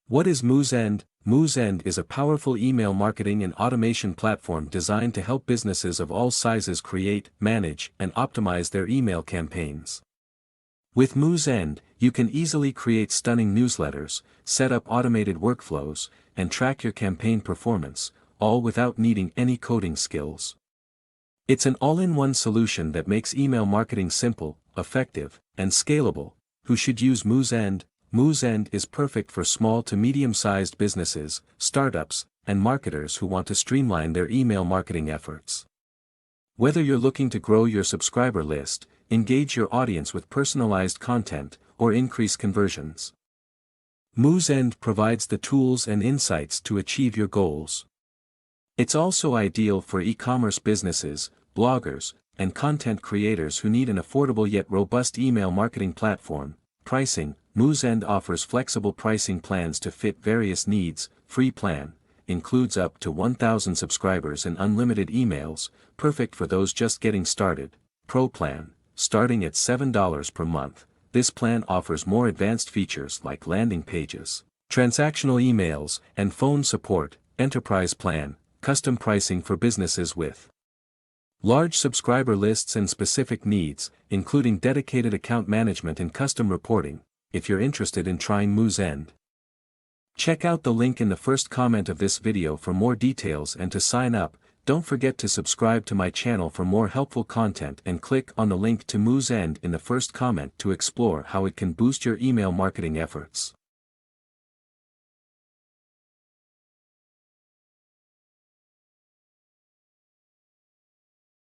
What is Moosend? Moosend is a powerful email marketing and automation platform designed to help businesses of all sizes create, manage, and optimize their email campaigns. With Moosend, you can easily create stunning newsletters, set up automated workflows, and track your campaign performance, all without needing any coding skills. It's an all-in-one solution that makes email marketing simple, effective, and scalable. Who should use Moosend? Moosend is perfect for small to medium-sized businesses, startups, and marketers who want to streamline their email marketing efforts. Whether you're looking to grow your subscriber list, engage your audience with personalized content, or increase conversions, Moosend provides the tools and insights to achieve your goals. It's also ideal for e-commerce businesses, bloggers, and content creators who need an affordable yet robust email marketing platform. Pricing: Moosend offers flexible pricing plans to fit various needs. Free plan includes up to 1,000 subscribers and unlimited emails, perfect for those just getting started. Pro plan, starting at $7 per month. This plan offers more advanced features like landing pages, transactional emails, and phone support. Enterprise plan, custom pricing for businesses with large subscriber lists and specific needs, including dedicated account management and custom reporting. If you're interested in trying Moosend, check out the link in the first comment of this video for more details and to sign up. Don't forget to subscribe to my channel for more helpful content and click on the link to Moosend in the first comment to explore how it can boost your email marketing efforts.